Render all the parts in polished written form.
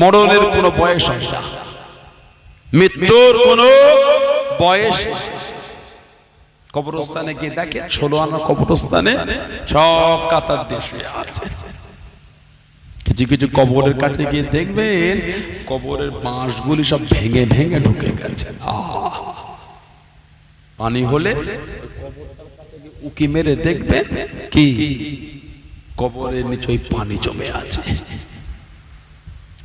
মরণের কোনো বয়স হয় না, মৃত্যুর কোনো বয়স। কবরস্থানে গিয়ে দেখেন 16 আনা কবরস্থানে সব কাতার দিয়ে শুয়ে আছে। কিছু কিছু কবরের কাছে গিয়ে দেখবেন কবরের বাঁশগুলি সব ভেঙে ভেঙে ঢুকে গেছে। পানি হলে উকি মেরে দেখবেন কি কবরের নিচে পানি জমে আছে।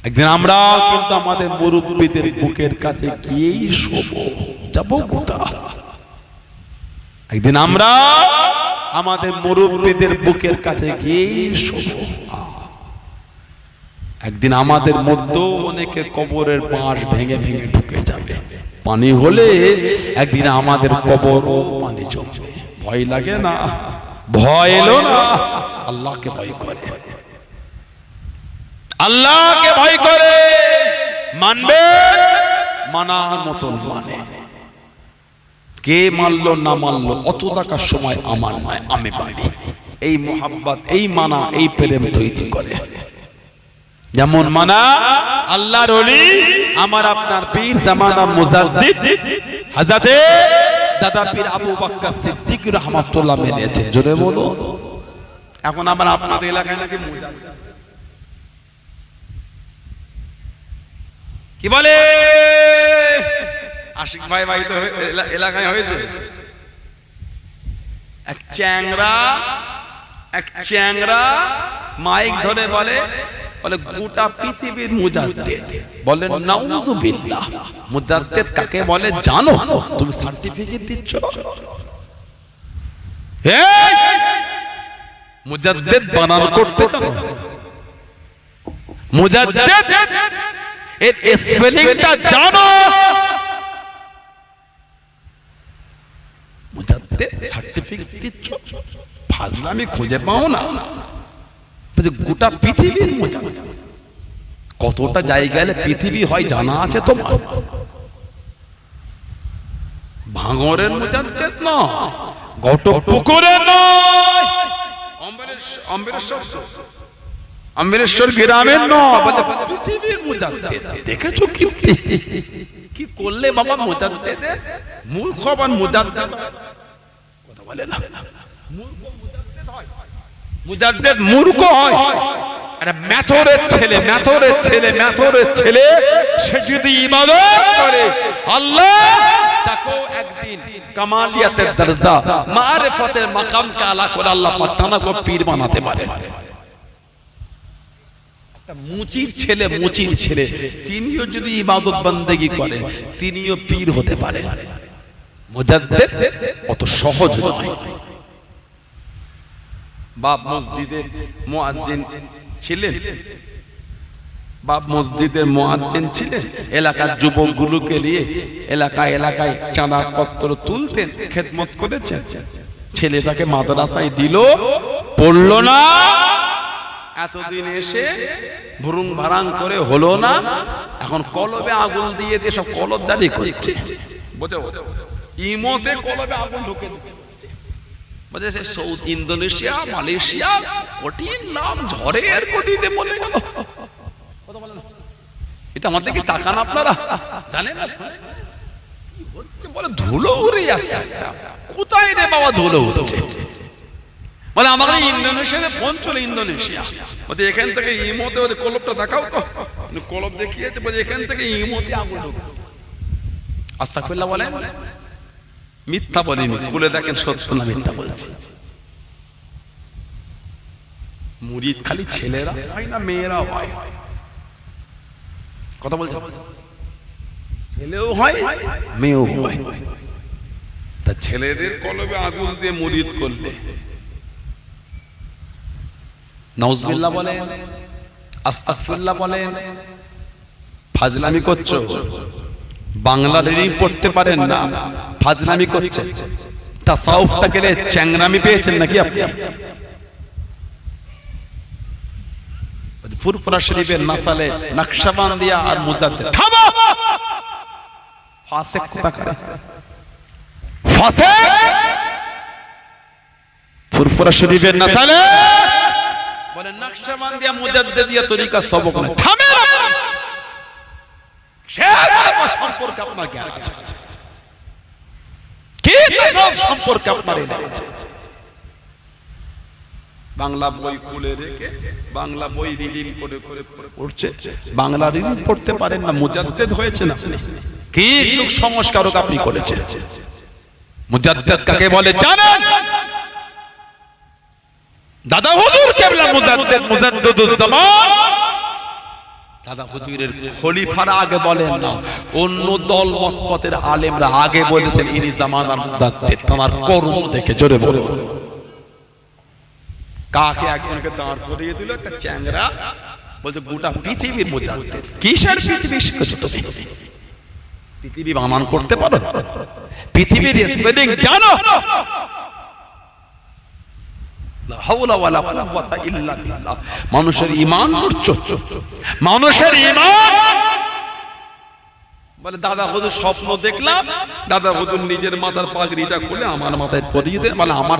একদিন আমরা কিন্তু আমাদের মুরব্বীদের বুকের কাছে গিয়েই শোবো, যাবো কোথায়? একদিন আমরা আমাদের মুরব্বীদের বুকের কাছে গিয়েই শোবো। একদিন আমাদের মধ্যে অনেকে কবরের বাঁশ ভেঙে ভেঙে ঢুকে যাবে। পানি হলে একদিন আমাদের কবর পানি জমবে। ভয় লাগে না? ভয় এলো না? আল্লাহকে ভয় করে, আল্লাহকে ভয় করে মানবে, মানার মতন মানে। কে মানলো না মানলো অত টাকার সময় আমার নয়, আমি মানি। এই মোহাব্বত, এই মানা, এই প্রেম তৈরি করে। যেমন মানা আল্লাহর ওলি আমার আপনার পীর জামানা মুজাদ্দিদ হযরতে দাদা পীর আবু বকর সিদ্দিক রাহমাতুল্লাহ মেনেছে। জোরে বলো। এখন আবার আপনাদের এলাকায় নাকি মুজাদ্দিদ কি বলে? আশিক ভাই ভাই তো এলাকায় হয়েছে। এক চ্যাংরা মাইক ধরে বলে গোটা পৃথিবীর মুজাদ্দিদ। বলেন নাউযুবিল্লাহ। মুজাদ্দিদ কাকে বলে জানো? তুমি সার্টিফিকেট দিচ্ছ? মুজাদ্দিদ বানান করতে জানো? মুজাদ্দিদ এর স্পেলিংটা জানো? মুজাদ্দিদ সার্টিফিকেট দিচ্ছ? ফাজলামি খুঁজে পাও না। গোটা পৃথিবীর মুজাদ্দিদ, কতটা জায়গায় পৃথিবী হয় জানা আছে তোমার? ভাঙরের মুজাদ্দিদ নয়, ঘটকপুকুরের নয়, অমরেশ্বর গ্রামের নয়, বলে পৃথিবীর মুজাদ্দিদ। দেখেছো কি করলে বাবা মুজাদ্দিদের? মূর্খ আবার মুজাদ্দিদ কথা বলে না। মুজাদ্দিদ মূর্খ হয়। আরে মেথরের ছেলে সে যদি ইবাদত করে আল্লাহ তাকে একদিন কামালিয়াতের দরজা, মারিফাতের মাকামকে আলা করে আল্লাহ পাক তাকে পীর বানাতে পারে। একটা মুচির ছেলে তিনিও যদি ইবাদত বান্দেগি করে তিনিও পীর হতে পারে। মুজাদ্দিদ অত সহজ নয়। বাপ মসজিদের মুয়াজ্জিন ছিলেন, এলাকার যুবকগুলোকে নিয়ে এলাকায় চাঁদা পত্র তুলতেন, খেদমত করেছেন। ছেলেটাকে মাদ্রাসায় দিল, পড়লো না। এতদিন এসে ভুরুং ভারাং করে হলো না। এখন কলবে আগুন দিয়ে সব কলব জারি করছে। ইমোতে কলবে আগুন ঢুকে দিচ্ছে। ইন্দোনেশিয়া, মালয়েশিয়া, কঠিন নাম ঝড়ের গতিতে বলে গেল। এটা আমাদের কি তাকান আপনারা জানেন? বলে ধুলো উড়ে যাচ্ছে। কোথায় রে বাবা ধুলো উঠছে? বলে আমাকে ইন্দোনেশিয়াতে ফোন চলে, ইন্দোনেশিয়া বলছে এখান থেকে ইমোতে ওদের কলবটা দেখাও তো। কলব দেখিয়েছে, বলছে এখান থেকে ইমোতে আগুন ঢুকে। আস্তাগফিরুল্লাহ বলেন, মিথ্যা বলিনি। খুলে দেখেন সত্য না মিথ্যা বলছি। মুরিদ খালি ছেলেরা হয় না মেয়েরা হয়? কথা বলছে, ছেলেও হয় মেয়েও হয়। তা ছেলেদের কলবে আগুন দিয়ে মুরিদ করলে নাউজুবিল্লাহ বলেন, আস্তাগফিরুল্লাহ বলেন, ফাজলামি করছো। বাংলা রিডিং পড়তে পারেন না, ফাজলামি করছেন। তাসাউফটাকে চ্যাংরামি পেয়েছেন নাকি আপনি? ফুরফুরা শরীফের নাসালে নকশবন্দিয়া আর মুজাদ্দিদ। থামো, ফাসিক কোথাকার, ফাসিক। ফুরফুরা শরীফের নাসালে বলে নকশবন্দিয়া মুজাদ্দিদিয়া তরিকা সবক নেই। থামেন, সম্পর্কে আপনার জ্ঞান আছে? কি তাসাউফ সম্পর্কে আপনার জ্ঞান আছে? বাংলা বই খুলে রেখে বাংলা বই রিডিং করে করে পড়ছে, বাংলা রিডিং পড়তে পারেন না, মুজাদ্দিদ হয়েছেন আপনি। কি যুগ সংস্কারক আপনি করেছেন? মুজাদ্দিদ কাকে বলে জানেন? দাদা হুজুর কেবলা মুজাদ্দিদ, মুজাদ্দিদুজ জামান। দাদা হুজুরের খলিফারা আগে বলেন না, অন্য দল মতপথের আলেমরা আগে বলেছেন ইনি জামানার মুজাদ্দিদ। তার কর্ম দেখে জোরে বলুন। কাকে একজনকে দাঁড় করিয়ে দিল একটা চ্যাংরা, বলছে গোটা পৃথিবীর মুজাদ্দিদ। কিসের পৃথিবী শিখেছো তুমি? পৃথিবী বানান করতে পারো? পৃথিবীর স্পেলিং জানো? লা হাওলা ওয়ালা কুওয়াতা ইল্লা বিল্লাহ। মানুষের ঈমান করছো, মানুষের ঈমান। বলে দাদা হুজুর স্বপ্ন দেখলাম, দাদা হুজুর নিজের মাথার পাগড়িটা খুলে আমার মাথায় পরিয়ে দেন, বলে আমার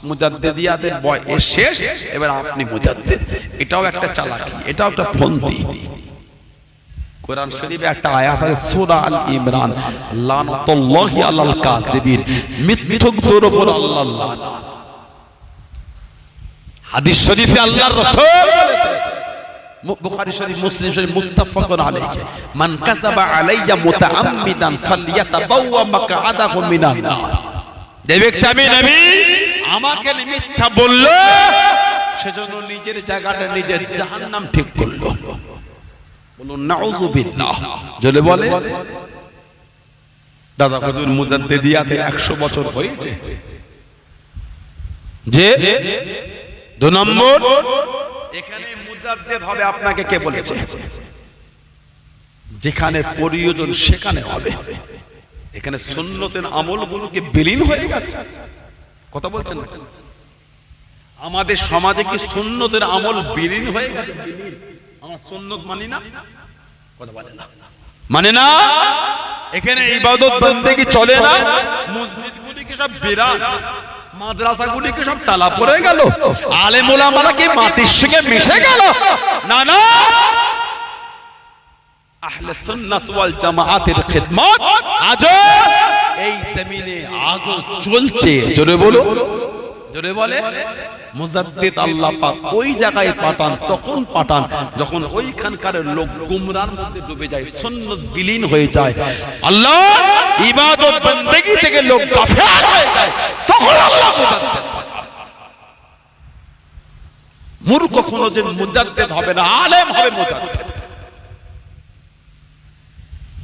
মুজাদ্দিদিয়াতের বয়স শেষ, এবার আপনি মুজাদ্দিদ। এটাও একটা চালাকি, এটাও একটা ফন্দি। কোরআন শরীফে একটা আয়াত আছে সূরা আল ইমরান, লানাতুল্লাহি আলাল কাযিবিন, মিথ্যুকদের উপর আল্লাহর লানত। হাদিস শরীফে আল্লাহর রাসূল বলেছেন, বুখারী শরীফ, মুসলিম শরীফ, মুত্তাফাকুন আলাইহি, মান কাযাবা আলাইয়া মুতাআম্মিদান ফালইয়াতাবাওয়া মাকআদাহু মিনান নার। যে ব্যক্তি আমি নবী আমাকে মিথ্যা বলল, সেজন্য নিজের জায়গাটা নিজের জাহান্নাম ঠিক করলো। বলুন নাউযুবিল্লাহ। জলে বলে দাদা হুজুর মুজাদ্দিদিয়াতে 100 বছর হয়েছে। যে 2 নম্বর, এখানে মুজাদ্দিদ হবে আপনাকে কে বলেছে? যেখানে প্রয়োজন সেখানে হবে। এখানে সুন্নতের আমলগুলোকে বিলীন হয়ে গেছে। কথা বলছেন না? আমাদের সমাজে কি সুন্নতের আমল বিলীন হয়ে গেছে? আমার সুন্নত মানি না, কথা বলে না, মানে না। এখানে ইবাদত বন্দেগী চলে না। মসজিদগুলি কি সব বিরাট, মাদ্রাসাগুলি কি সব তালা পড়ে গেল? আলেম ওলামারা কি মাটির সঙ্গে মিশে গেল? না না, আহলে সুন্নাত ওয়াল জামাআতের খিদমত আজও এই জমিনে আজও চলছে। জোরে বলো, জোরে বলে। মুজাদ্দিদ আল্লাহ পাক ওই জায়গায় পাঠান, তখন পাঠান যখন ওইখানকার লোক গুমরার মধ্যে ডুবে যায়, সুন্নাত বিলীন হয়ে যায়, আল্লাহ ইবাদত বন্দেগী থেকে লোক গাফিল হয়ে যায়, তখন আল্লাহ মুজাদ্দিদ পাঠান। মূর্খ কোনো দিন মুজাদ্দিদ হবে না, আলেম হবে মুজাদ্দিদ।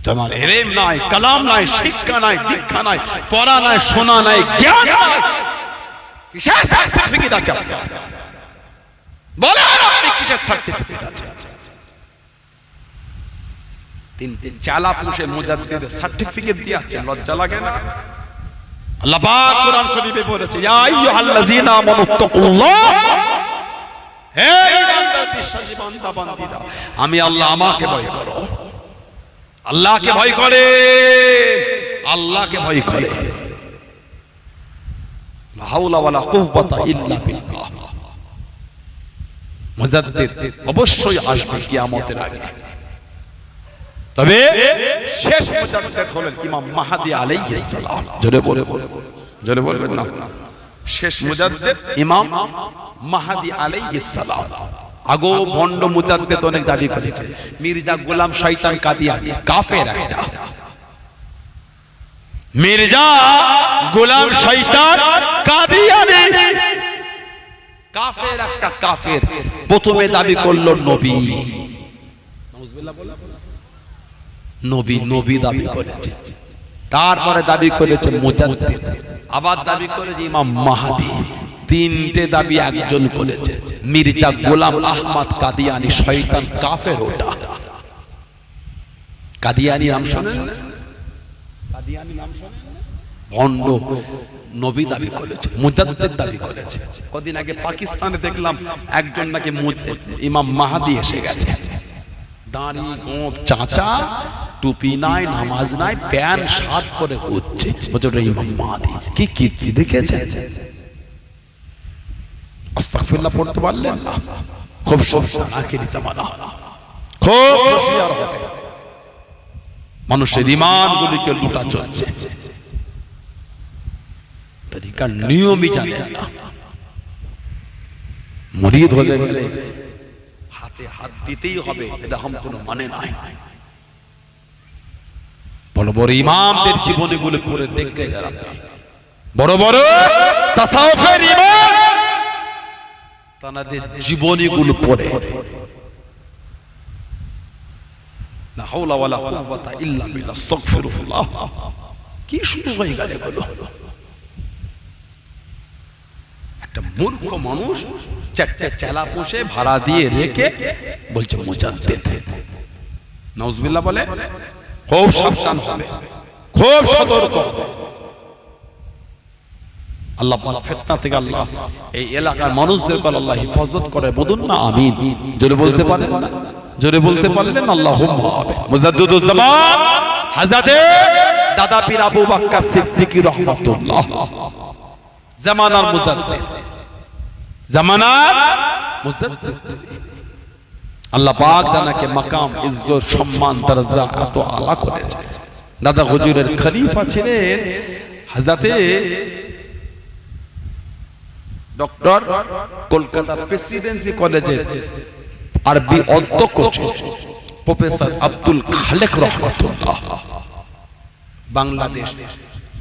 যার ইলম নাই, কালাম নাই, শিক্ষা নাই, দীক্ষা নাই, পড়া নাই, শোনা নাই, জ্ঞান নাই, কিসের সার্টিফিকেট আছে? বলেন আপনি কিসের সার্টিফিকেট আছে? তিনটে চালা পুষে মুজাদ্দিদের সার্টিফিকেট দিয়েছে, লজ্জা লাগে না? আল্লাহ পাক কোরআন শরীফে বলেছে, ইয়া আইয়ুহাল্লাযীনা আমানু তাকুল্লাহ, হে ইমানদার বিশ্বাসী বান্দা বান্দীরা, আমি আল্লাহ, আমাকে ভয় করো। আল্লাহকে ভয় করে, আল্লাহকে ভয় করে। লা হাওলা ওয়ালা কুওয়াতা ইল্লা বিল্লাহ। মুজাদ্দিদ অবশ্যই আসবে কিয়ামতের আগে। তবে শেষ মুজাদ্দিদ হলেন ইমাম মাহদী আলাইহিস সালাম। জোরে বলে, জোরে বলবেন না? শেষ মুজাদ্দিদ ইমাম মাহদী আলাইহিস সালাম। আগো ভণ্ড মুজাদ্দিদ অনেক দাবি করেছে। মির্জা গোলাম শয়তান কাদিয়ানী কাফের একটা। মির্জা গোলাম শয়তান কাদিয়ানী কাফের একটা, কাফের। প্রথমে দাবি করলো নবী, নবী নবী দাবি করেছে। তারপরে দাবি করেছে মুজাদ্দিদ, আবার দাবি করেছে ইমাম মাহদী। তিনটে দাবি একজন করেছে, মির্জা গোলাম আহমদ কাদিয়ানী শয়তান কাফের। ওটা কাদিয়ানী নাম শোনেন? কাদিয়ানী নাম শোনেন? ভণ্ড নবী দাবি করেছে, মুজাদ্দিদ দাবি করেছে। কদিন আগে পাকিস্তানে দেখলাম একজন নাকি ইমাম মাহদী এসে গেছে, দাড়ি গোঁফ চাচা, টুপি নাই, নামাজ নাই, প্যান্ট শার্ট পরে ঘুরছে, বলছে ইমাম মাহদী। কি কীর্তি দেখেছেন? আস্তাগফিরুল্লাহ পড়তে পারলেন না? খুব সাবধান, আখিরি জামানা, খুব হুঁশিয়ার হবে। মানুষের ঈমানগুলিকে লুটা চলছে, তরিকার নিয়মই জানেন না। মুরিদ হতে গেলে হাতে হাত দিতেই হবে, এরকম কোনো মানে নাই। বড় বড় ইমামদের জীবনীগুলো পড়ে দেখতে যারা, বড় বড় তাসাউফের ইমাম তাদের জীবনীগুলো পড়ে, লা হাওলা ওয়ালা কুওয়াতা ইল্লা বিল্লাহ, আস্তাগফিরুল্লাহ, কি শুরু হয়ে গেল এগুলো। একটা মূর্খ মানুষ চারটে চেলা পোষে ভাড়া দিয়ে রেখে বলছে মুজাদ্দিদ। নাউজুবিল্লাহ বলে, খুব সাবধান হবে, খুব সতর্ক হবে। আল্লাহ ফিতনা থেকে আল্লাহ এই এলাকার মানুষদেরকে আল্লাহ হেফাজত করে, বলুন না আমিন। জোরে বলতে পারেন না? জোরে বলতে পারলেন আল্লাহুম্মা আমিন। মুজাদ্দিদুজ জামান হযরতে দাদা পীর আবু বকর সিদ্দিকী রাহমাতুল্লাহ, জামানার মুজাদ্দিদ, জামানার মুজাদ্দিদ। আল্লাহ পাক জানাকে মাকাম, ইজ্জত, সম্মান, দরজা এত আলা করেছে। দাদা হুজুরের খলিফা ছিলেন হযরতে ডক্টর, কলকাতা প্রেসিডেন্সি কলেজের আরবি অধ্যক্ষ প্রফেসর আব্দুল খালেক রহমাতুল্লাহ, বাংলাদেশ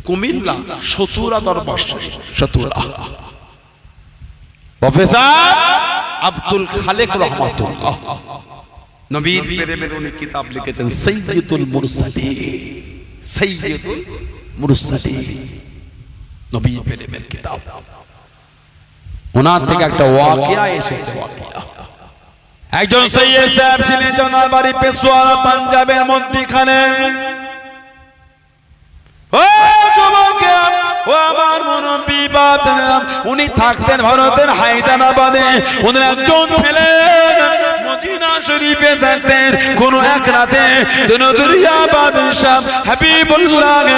কুমিল্লা সতুরা দরবার শরীফ, সতুরা। প্রফেসর আব্দুল খালেক রহমাতুল্লাহ নবীর প্রেমের উনি কিতাব লিখেছেন সাইয়্যিদুল মুরসালিন, সাইয়্যিদুল মুরসালিন, নবীর প্রেমের কিতাব। ওনার থেকে একটা ওয়াকিয়া এসেছে, ওয়াকিয়া। একজন সৈয়দ সাহেব ছিলেন জনার বাড়ি পেশোয়ারা, পাঞ্জাবের মধ্যখানে। ও যুবকেরা, ও আমার মুরব্বি বাপরা, উনি থাকতেন ভারতের হায়দ্রাবাদে। ওনার একজন ছেলে মদিনা শরীফে থাকতেন। কোন এক রাতে দুনিয়া বাদশাহ হাবিবুল্লাহ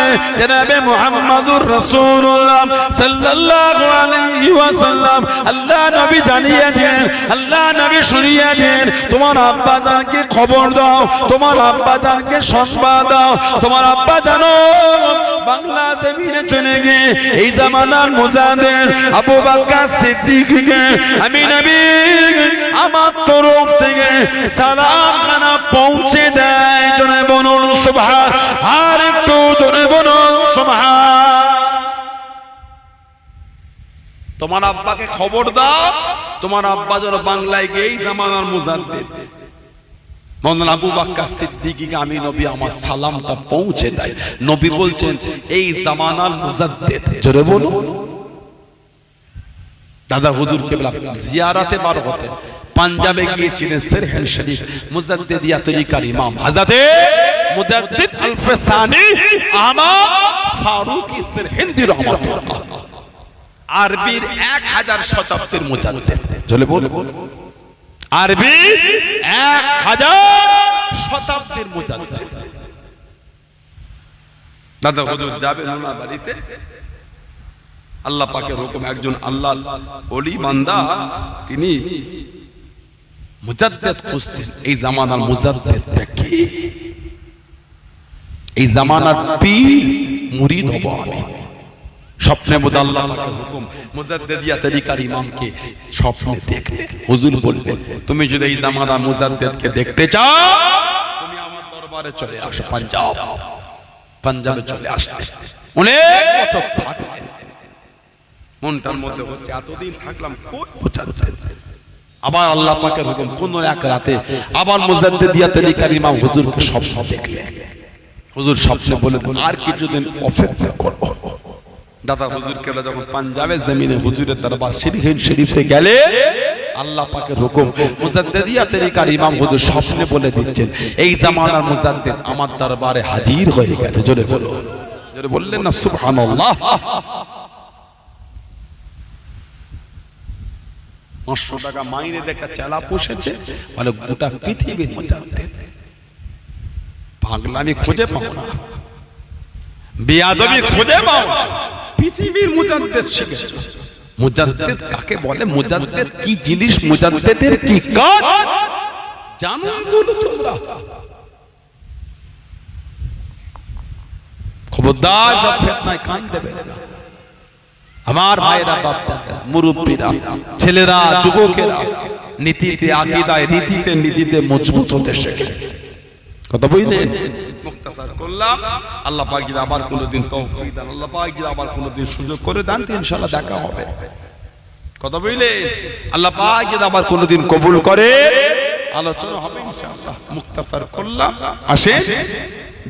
জনাবে মুহাম্মদুর রাসূলুল্লাহ সাল্লাল্লাহু আলাইহি ওয়াসাল্লাম, আল্লাহ নবী জানিয়েছেন, আল্লাহ নবী শুনিয়েছেন, তোমার আব্বা জানকে খবর দাও, তোমার আব্বা জানকে সংবাদ দাও, তোমার আব্বা জানো বাংলা জমিনে চলে গিয়ে এই জামানার মুজাদ্দিদ আবু বকর সিদ্দিককে আমি নবী আমার তরফ থেকে সালাম খানা পৌঁছে দেয়। জোরে বলুন সুবহান, আর একটু জোরে বলুন সুবহান। তোমার আব্বাকে খবর দাও, তোমার আব্বা যেন বাংলায় গিয়ে এই জামানার মুজাদ্দিদ মওলানা আবু বকর সিদ্দিকীকে আমি নবী আমার সালামটা পৌঁছে দেয়। নবী বলছেন এই জামানার মুজাদ্দিদ। জোরে বলুন। দাদা হুজুর কেবলা জিয়ারাতে বার হতেন, পাঞ্জাবে গিয়েছিলেন সিরহিল শরীফ, মুজাদ্দিদিয়া তরিকার ইমাম হযরতে মুজাদ্দিদ আল-ফসানি আহমদ ফারুকী সিরহিন্দি রাহমাতুল্লাহ, আরবির 1000 শতাব্দীর মুজাদ্দিদ। জোরে বলুন। আরবি 1000 শতাব্দীর মুজাদ্দিদ। দাদা হুজুর যাবেন ওনার বাড়িতে, আল্লাহ পাকের হুকুম একজন আল্লাহর ওলি বান্দা তিনি মুজাদ্দিদ খুঁজছেন। এই জামানার মুজাদ্দিদটা কি? এই জামানার পীর মুরিদ হব আমি। স্বপ্নে বোধ আল্লাহ পাকের হুকুম মুজাদ্দিদিয়া তরিকার ইমামকে স্বপ্নে দেখলেন। হুজুর বললেন তুমি যদি এই জামানার মুজাদ্দিদকে দেখতে চাও তুমি আমার দরবারে চলে আসো। পাঞ্জাবে চলে আসলেন। অনেক বছর থাকলেন। মনটার মধ্যে হচ্ছে এতদিন থাকলাম কই মুজাদ্দিদ। আবার আল্লাহ পাকের হুকুম কোন এক রাতে আবার মুজাদ্দিদিয়া তরিকার ইমাম হুজুরকে স্বপ্ন দেখলেন। হুজুর স্বপ্নে বললেন আর কিছুদিন অপেক্ষা করব। দাদা হুজুর কেবল যখন পাঞ্জাবের জমিনে হুজুরের দরবার শরীফে গেলে আল্লাহ পাকের হুকুম মুজাদ্দিদিয়া তরিকার ইমাম হুজুর স্বপ্নে বলে দিচ্ছেন এই জামানার মুজাদ্দিদ আমার দরবারে হাজির হয়ে গেছে। জোরে বলো, জোরে বললেন না সুবহানাল্লাহ। 500 টাকা মাইনে দেখা চালা পুষেছে বলে গোটা পৃথিবীর মুজাদ্দিদ। পাগলামি খুঁজে পাও না, বেয়াদবি খুঁজে পাও না, পৃথিবীর মুজাদ্দিদ শিখেছো। মুজাদ্দিদ কাকে বলে, মুজাদ্দিদ কি জিনিস, মুজাদ্দিদের কি কাজ জানো বলো তোমরা? খবরদার সব ফিতনায় কান দেবেন না। আমার ভাইরা, বাপদাদারা, মুরব্বীরা, ছেলেরা, যুবকেরা নীতিতে, আকীদায়, নীতিতে মজবুত হতে শেখে। কথা বুঝলেন? মুক্তাসার করলাম। আল্লাহ পাক যদি আবার কোনোদিন তৌফিক দেন, আল্লাহ পাক যদি আবার কোনোদিন সুযোগ করে দেন, তো ইনশাআল্লাহ দেখা হবে। কথা বুঝলেন? আল্লাহ পাক যদি আবার কোনোদিন কবুল করে আলোচনা হবে ইনশাআল্লাহ। মুক্তাসার করলাম। আসেন,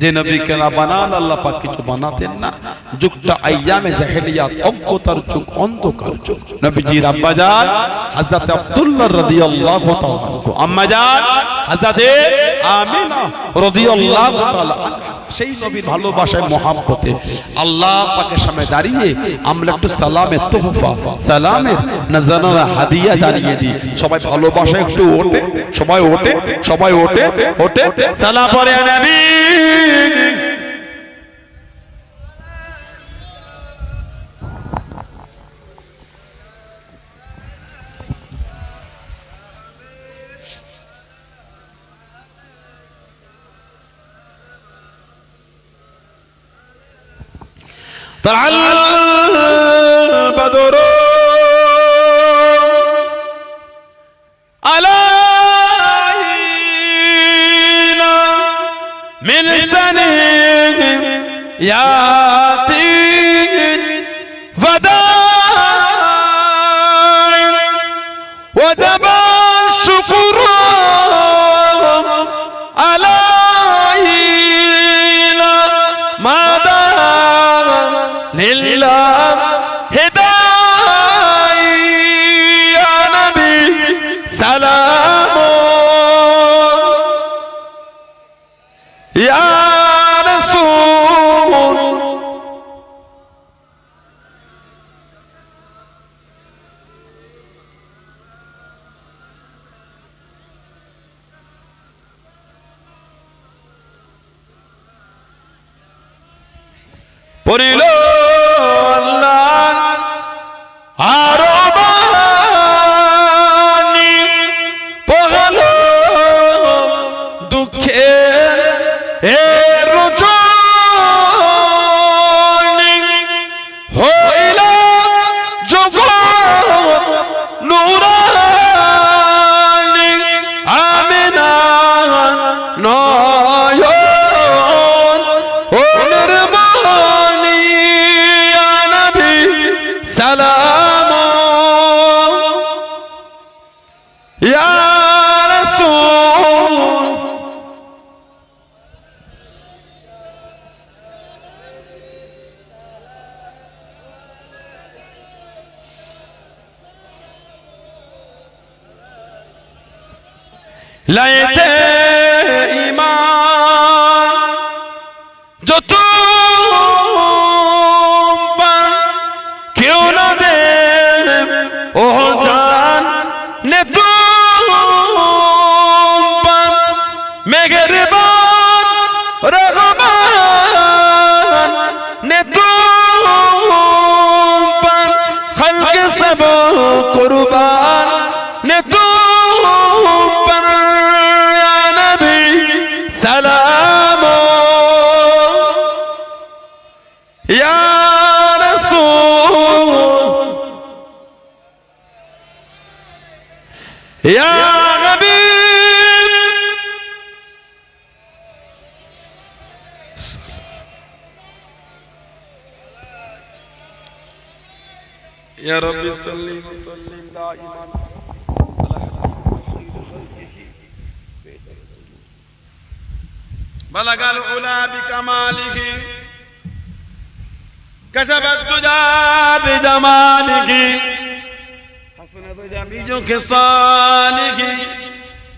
যে নবীকে না বানান আল্লাহ পাক কিছু বানাতেন না। যুগটা আইয়ামে জাহেলিয়াত, অজ্ঞতার যুগ, অন্ধকার যুগ। নবীজির আব্বা জান হযরত আব্দুল্লাহ রাদিয়াল্লাহু তাআলা আনহু, আম্মা জান হযরতে আমিনা রাদিয়াল্লাহু তাআলা আনহা, সেই নবীর ভালোবাসায়, মহব্বতে আল্লাহ পাকের সামনে দাঁড়িয়ে আমরা একটু সালামের তোহফা, সালামের নজরানা হাদিয়া দাঁড়িয়ে দিই। সবাই ভালোবাসা একটু ওঠে, সবাই ওঠে, সবাই ওঠে, ওঠে, সালাম পড়ে নবী। طلع البدر علينا من سنه ياتي وداع وجب الشكر علينا ما لله هداي يا نبي سلام يا رسول পরিলো লাইতে ঈমান যত কেউ না দে ও জান নে তো মেহেরবান রহমান নে তো খালক সব কুরবান নে তো سلام يا رسول يا نبي يا ربي صل وسلم دائما بلغ العلا بكماله كشف الدجى بجماله حسنت جميع خصاله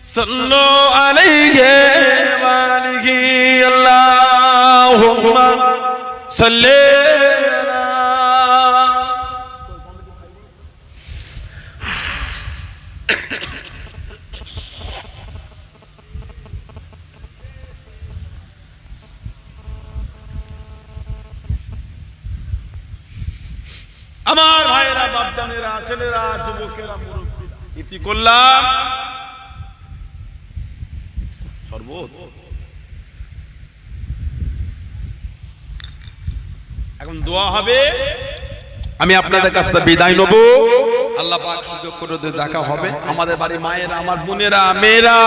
صلوا عليه وآله اللهم صل আমার ভাইরা, বাপজানেরা, ছেলেরা, যুবকেরা, মুরব্বীরা, ইতি করলাম শরবত এখন দোয়া হবে, আমি আপনাদের কাছ থেকে বিদায় নেব। আল্লাহ পাক সুযোগ করে দেখা হবে। আমাদের বাড়ি মায়েরা, আমার বোনেরা, মেয়েরা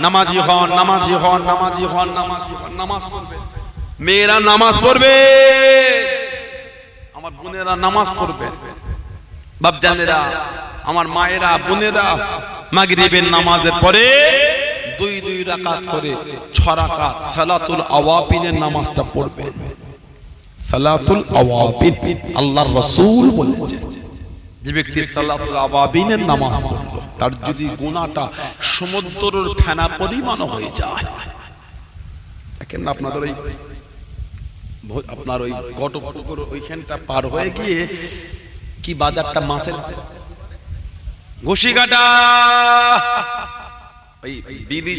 নামাজি হন, নামাজি হন, নামাজি হন, নামাজি হন, নামাজ পড়বে। মেয়েরা নামাজ পড়বে, আমার বোনেরা নামাজ পড়বে। বাপজানেরা, আমার মায়েরা, বোনেরা মাগরিবের নামাজের পরে 2 রাকাত করে 6 রাকাত সালাতুল আওয়াবিনের নামাজটা পড়বে। সালাতুল আওয়াবিন আল্লাহর রাসূল বলেছেন, যে ব্যক্তি সালাতুল আওয়াবিনের নামাজ পড়লো তার যদি গুনাহটা সমুদ্রের ফেনা পরিমাণ হয়ে যায়। দেখেন না আপনাদের ওই আপনার ওই গটপুকুর ওইখানটা পার হয়ে গিয়ে কি বাজারটা মাছের ঘুষিকাটা ওই বিবি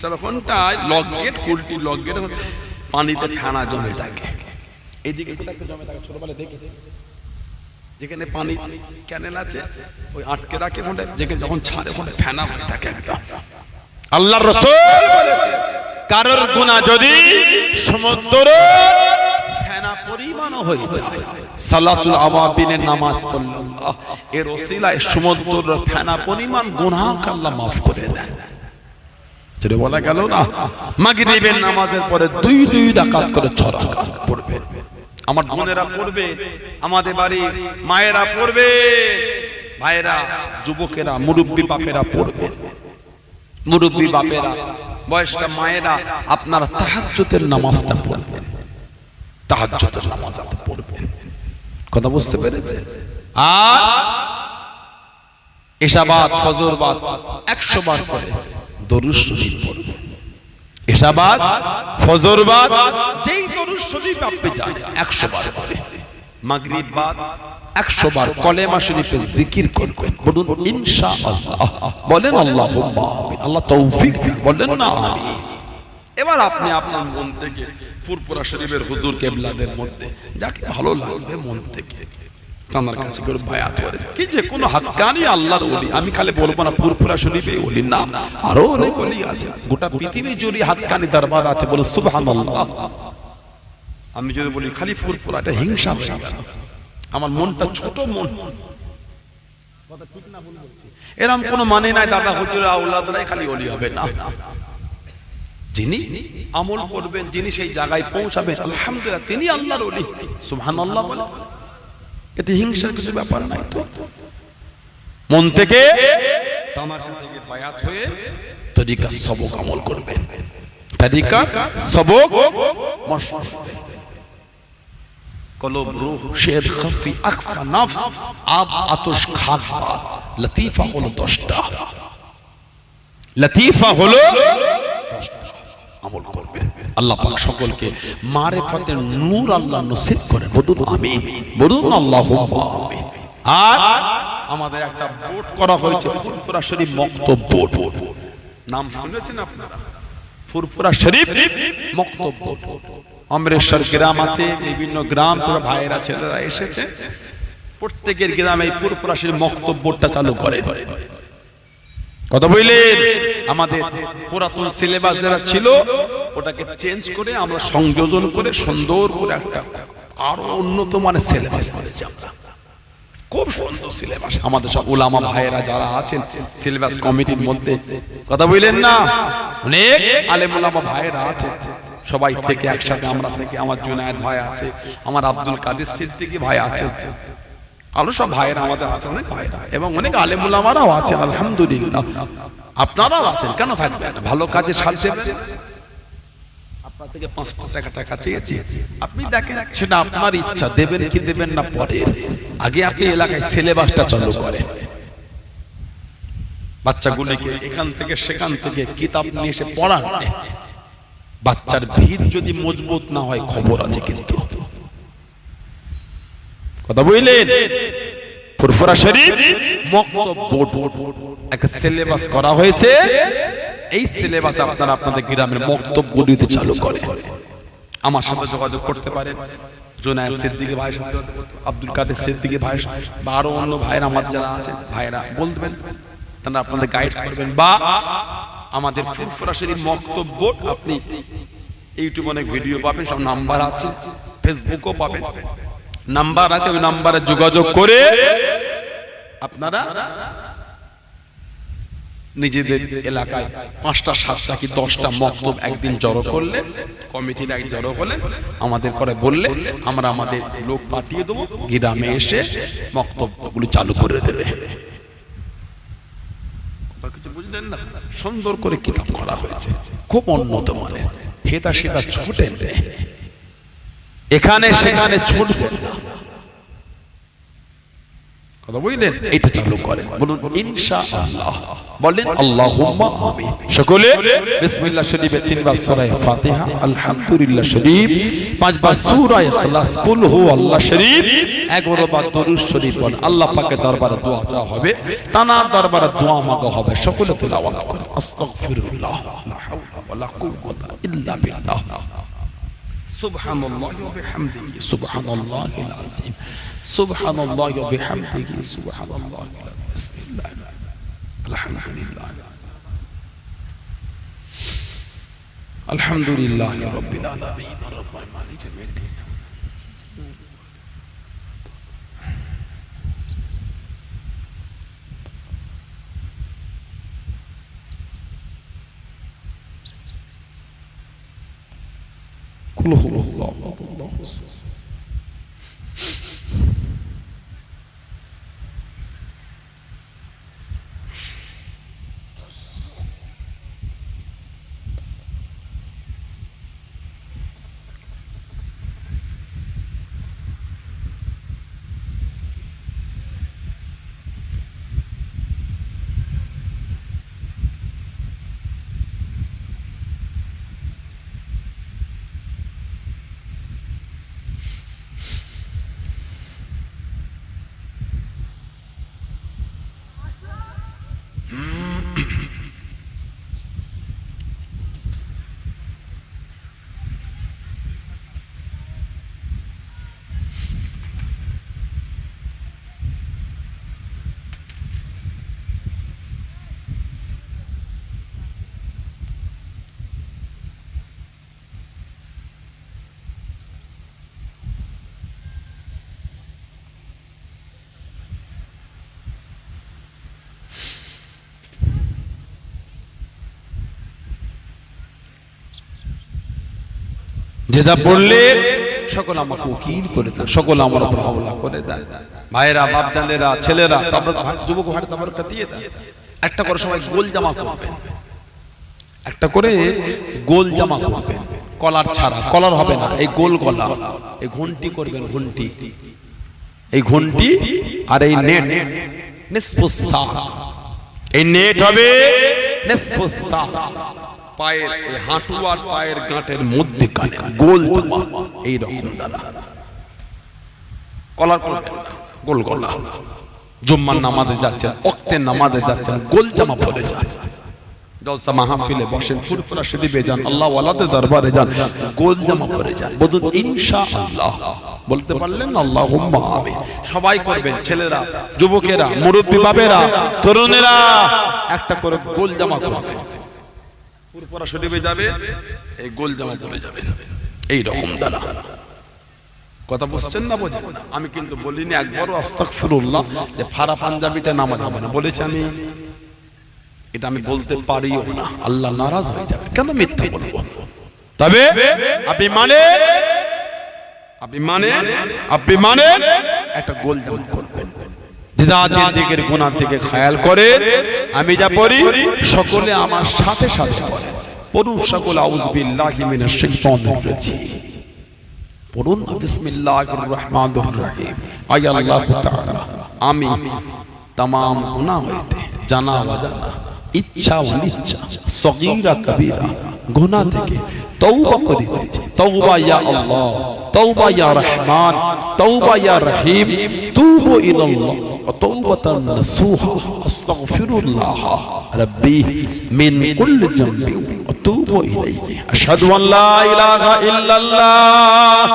চারখনটায় lock gate, Kulti lock gate, পানিতে ফেনা জমে থাকে। এইদিকে জমে থাকে, ছোটবেলায় দেখেছি, যেখানে পানি ক্যানেল আছে ওই আটকে রাখে, যেখানে যখন ছাড়ে ফেনা হয়ে থাকে একটা। আল্লাহর রাসূল বলেছেন, কারোর গুনাহ যদি সমুদ্র ফেনা পরিমাণ হয়ে যায়, সালাতুল আওয়াবিনের নামাজ পড়লে এর ওসিলায় সমুদ্র ফেনা পরিমাণ গুনাহকে আল্লাহ মাফ করে দেন। যেটা বলা গেল না, মাগরিবের নামাজের পরে 2 রাকাত করে 6 রাকাত পড়বে। আমার বোনেরা পড়বে, আমাদের বাড়ি মায়েরা পড়বে, ভাইরা, যুবকেরা, মুরব্বী বাপেরা পড়বে। মুরব্বী বাপেরা, বয়স্ক মায়েরা আপনারা তাহাজ্জুদের নামাজটা পড়বেন, তাহাজ্জুদের নামাজ আপনি পড়বেন। কথা বুঝতে পেরেছেন? আর এশাবাদ, ফজরবাদ 100 বার করে দরুদ শরীফ পড়বেন। এশাবাদ, ফজরবাদ যেই দরুদ শরীফ আপনি জানেন 100 বার করে, মাগরিব বাদ 100 বার কলেমা শরীফে জিকির করবেন। বলুন ইনশাআল্লাহ, বলেন আল্লাহুম্মা আমিন। আল্লাহ তৌফিক দিন, বলেন না আমিন। এবার আপনি আপনার মন থেকে ফুরফুরা শরীফের হুজুর কেবলাদের মধ্যে যাকে ভালো লাগবে মন থেকে তার কাছে করে বায়াত করেন। কি যে কোন হাক্কানি আল্লাহর ওলি, আমি খালি বলবো না ফুরফুরা শরীফে ওলি না, আরো অনেক ওলি আছে, গোটা পৃথিবী জুড়ে হাক্কানি দরবার আছে, বলে সুবহানাল্লাহ। আমি যদি বলি খালি ফুরফুরা, এটা হিংসা হয়ে গেল। আমার মনটা ছোট মন, কথা ঠিক না বলছি? এরকম কোনো মানে নাই দাদা হুজুর আওলাদরাই খালি ওলি হবে না। যিনি আমল করবেন, যিনি সেই জায়গায় পৌঁছাবেন, আলহামদুলিল্লাহ তিনি আল্লাহর ওলি। সুবহানাল্লাহ বলে, এতে হিংসার কিছু ব্যাপার নাই। তো মন থেকে আমার কাছে বায়াত হয়ে তরিকা সবক আমল করবেন, তরিকা সবক মশক কলব রূহ শের খাফি আখফা নফস আব আতশ খাবা লতিফা হলো 10টা, লতিফা হলো 10টা আমল করবেন। আল্লাহ পাক সকলকে মারিফাতের নূর আল্লাহ নসিব করে, বলুন আমিন, বলুন আল্লাহুম্মা আমিন। আর আমাদের একটা বোর্ড করা হয়েছে, ফুরফুরা শরীফ মক্তব বোর্ড। নাম শুনেছেন আপনারা? ফুরফুরা শরীফ মক্তব বোর্ড। অমরেশ্বর গ্রাম আছে, বিভিন্ন গ্রাম থেকে ভাইয়েরা ছেলেরা এসেছে, প্রত্যেকের গ্রামে এই ফুরফুরা শরীফ মক্তব বোর্ডটা চালু করে। কথা বললেন, আমাদের পুরাতন সিলেবাস যারা ছিল ওটাকে চেঞ্জ করে আমরা সংযোজন করে সুন্দর করে একটা আরো উন্নত মানের সিলেবাস করেছি আমরা। খুব সুন্দর সিলেবাস। আমাদের সব উলামা ভাইয়েরা যারা আছেন সিলেবাস কমিটির মধ্যে, কথা বললেন না, অনেক আলেম উলামা ভাইয়েরা আছেন, সবাই থেকে একসাথে আমরা থেকে, আমার জুনায়েদ ভাই আছে, আমার আব্দুল কাদের সিদ্দিকী ভাই আছে, আরো সব ভাইয়েরা আমাদের আছে, অনেক ভাইয়েরা এবং অনেক আলেম উলামারাও আছে, আলহামদুলিল্লাহ। আপনারাও আছেন, কেন থাকবেন? ভালো কাজে সাথ দেবেন। আপনার থেকে 5 টাকা চেয়েছি, আপনি দেখেন সেটা আপনার ইচ্ছা, দেবেন কি দেবেন না পরে। আগে আপনি এলাকায় সিলেবাসটা চালু করেন, বাচ্চাগুলিকে এখান থেকে সেখান থেকে কিতাব নিয়ে এসে পড়ান। বাচ্চার ভিত যদি মজবুত না হয় খবর আছে কিন্তু। কথা বললেন? ফুরফুরা শরীফ মক্তব বোর্ড একটা সিলেবাস করা হয়েছে। এই সিলেবাস আপনারা আপনাদের গ্রামের মক্তবগুলিতে চালু করে আমার সাথে যোগাযোগ করতে পারেন। জুনায়েদ সিদ্দিকী ভাইয়ের সাথে, আব্দুল কাদের সিদ্দিকী ভাইয়ের সাথে, বা আরো অন্য ভাইয়েরা আমাদের যারা আছেন ভাইয়েরা বলবেন, তারা আপনাদের গাইড করবেন। বা আমাদের ফুরফুরা শরীফ মক্তব বোর্ড, আপনি ইউটিউবে অনেক ভিডিও পাবেন, সব নাম্বার আছে, ফেসবুকও পাবেন, নাম্বার আছে, ওই নাম্বারে যোগাযোগ করে আপনারা নিজেদের এলাকায় 5টা 7টা কি 10টা মক্তব একদিন জড়ো করলেন, কমিটির এক জড়ো হলেন, আমাদের করে বললে আমরা আমাদের লোক পাঠিয়ে দেবো, গ্রামে এসে মক্তবগুলো চালু করে দেবে। কিছু বুঝলেন না? সুন্দর করে কিতাব করা হয়েছে, খুব উন্নত মানের, হেতা সেটা ছোটেন এখানে সেখানে ছুটবেন না, কথা বুঝলেন? এটা চালু করেন, বলুন ইনশাআল্লাহ, বলেন আল্লাহুম্মা আমিন। সকলে বিসমিল্লাহ শরীফে 3 বার সূরা ফাতিহা, আলহামদুলিল্লাহ শরীফ 5 বার সূরা ইখলাস, কুল হুয়াল্লাহ শরীফ 11 বার দরুদ শরীফ বল। আল্লাহ পাকের দরবারে দোয়া চাওয়া হবে, তানার দরবারে দোয়া মাগা হবে। সকলে তেলাওয়াত করেন আস্তাগফিরুল্লাহ লা হাওলা ওয়ালা কুওয়াতা ইল্লা বিল্লাহ, সুবহানাল্লাহি ওয়া বিহামদিহি সুবহানাল্লাহিল আযীম, সুবহানাল্লাহি ওয়া বিহামদিহি সুবহানাল্লাহিল আযীম, বিসমিল্লাহ আলহামদুলিল্লাহ আলহামদুলিল্লাহি রাব্বিল আলামিন আর-রাহমানির মালিকিল ইয়াউমিদ্দিন। কুল হুয়াল্লাহু আহাদ। যেটা বললে সকল আমাকে উকিল করে দেন, সকল আমার উপর হামলা করে দেন। ভাইরা, বাপজানেরা, ছেলেরা, তারপর যুবক ভাইরা তারপর একটা দিয়ে দেন। একটা করে সবাই গোল জামা করবেন, একটা করে গোল জামা করবেন, কলার ছাড়া, কলার হবে না, এই গোল গলা, এই ঘন্টি করবেন, ঘন্টি, এই ঘন্টি আর এই নেট নিসফুস সা, এই নেট হবে নিসফুস সা, পায়ের এই হাঁটু আর পায়ের গাঁটের মধ্যে কানে গোল জামা, এই রকম দানা, কলার করবেন না, গোল গলা। জুম্মার নামাজে যাচ্ছেন, ওয়াক্তের নামাজে যাচ্ছেন, গোল জামা পরে যান। জলসা মাহফিলে বসেন, ফুরফুরা শরীফে যান, আল্লাহ ওয়ালাদের দরবারে যান, গোল জামা পরে যান। বলুন ইনশাআল্লাহ, বলতে পারলেন আল্লাহুম্মা আমিন। সবাই করবেন, ছেলেরা, যুবকেরা, মুরব্বি বাবেরা, তরুণেরা, একটা করে গোল জামা করবেন। ফুরফুরা শরীফে যাবে, এই গোল জামা পরে যাবেন, এই রকম দানা। কথা বুঝছেন না? বোঝেন না? আমি কিন্তু বলিনি একবারও আস্তাগফিরুল্লাহ যে ফারা পাঞ্জাবিতে নামাজ হবে না, বলেছি আমি। এটা আমি বলতে পারিও না, আল্লাহ নারাজ হয়ে যাবে, কেন মিথ্যা বলবো। তবে আপনি মানে একটা গোল জামা করবেন, জিন্দেগির গুনাহ থেকে খেয়াল করে। আমি যা পড়ি সকলে আমার সাথে সাথে পড়েন, পড়ুন সকলে আউযু বিল্লাহি মিনাশ শাইতানির রাজিম, পড়ুন বিসমিল্লাহির রহমানির রহিম। আয় আল্লাহ তাআলা, আমি तमाम গুনাহ হইতে জানা অজানা, ইচ্ছা অনিচ্ছা, সগীরা কবীরা গুনাহ থেকে তওবা করিতেছি। তওবা ইয়া আল্লাহ, তওবা ইয়া রহমান, তওবা ইয়া রহিম, তুবু ইলাল্লাহ তাওবাতান নাসুহা, আস্তাগফিরুল্লাহ রাব্বি মিন কুল্লি যামবি ওয়া তুবু ইলাইহি। আশহাদু আন লা ইলাহা ইল্লাল্লাহ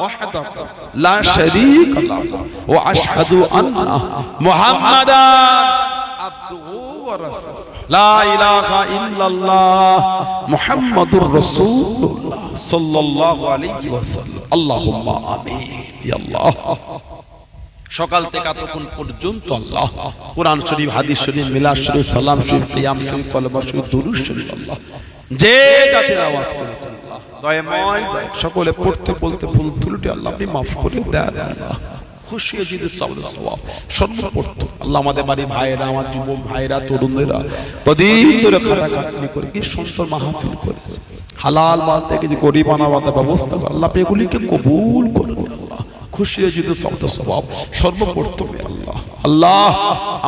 ওয়াহদাহু লা শারীকা লাহু ওয়া আশহাদু আন্না মুহাম্মাদান আবদুহু ওয়া রাসূলুহু লা ইলাহা ইল্লাল্লাহ মুহাম্মাদুর রাসূলুল্লাহ সাল্লাল্লাহু আলাইহি ওয়াসাল্লাম আল্লাহুম্মা আমিন ইয়া আল্লাহ। সকাল থেকে এতক্ষণ পর্যন্ত আল্লাহ কোরআন শরীফ, হাদিস শরীফ, মিলাদ শরীফ, সালাম শরীফ, কিয়াম শরীফ, কলমা শরীফ, দুরূদ শরীফ আল্লাহ যে যাতে আওয়াজ করেছেন আল্লাহ দয়াময় সকলে পড়তে বলতে ভুল ত্রুটি আল্লাহ আপনি maaf করে দেন আল্লাহ। খুশি হয়ে যদি সওয়াব সর্বপ্রথম আল্লাহ আমাদের বাড়ি ভাইরা, আমার যুবক ভাইরা, তরুণেরা কদিন ধরে খাটাখাটনি করে কি সুন্দর মাহফিল করে হালাল মাল থেকে যে গরিবানা বাতা ব্যবস্থা আল্লাহ আপনি এগুলিকে কবুল করুন আল্লাহ। খুশি হয়ে যদি সওয়াব সর্বপ্রথমে আল্লাহ আল্লাহ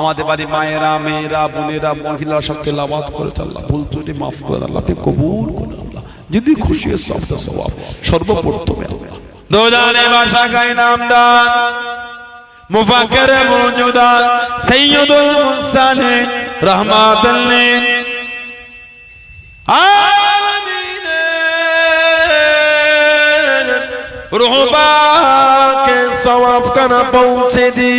আমাদের বাড়ি মায়েরা, মেয়েরা, বোনেরা, মহিলারা সব তেলাওয়াত করেছে আল্লাহ ভুল ত্রুটি maaf করে আল্লাহ আপনি কবুল করুন আল্লাহ। যদি খুশি হয়ে সওয়াব সর্বপ্রথমে আল্লাহ দোজানে বাসায় নামদান মুফাক্কির মওজুদাত সাইয়্যিদুল মুরসালিন রাহমাতুল লিল আলামিন রুহবা के सवाब करना पहुंचे दी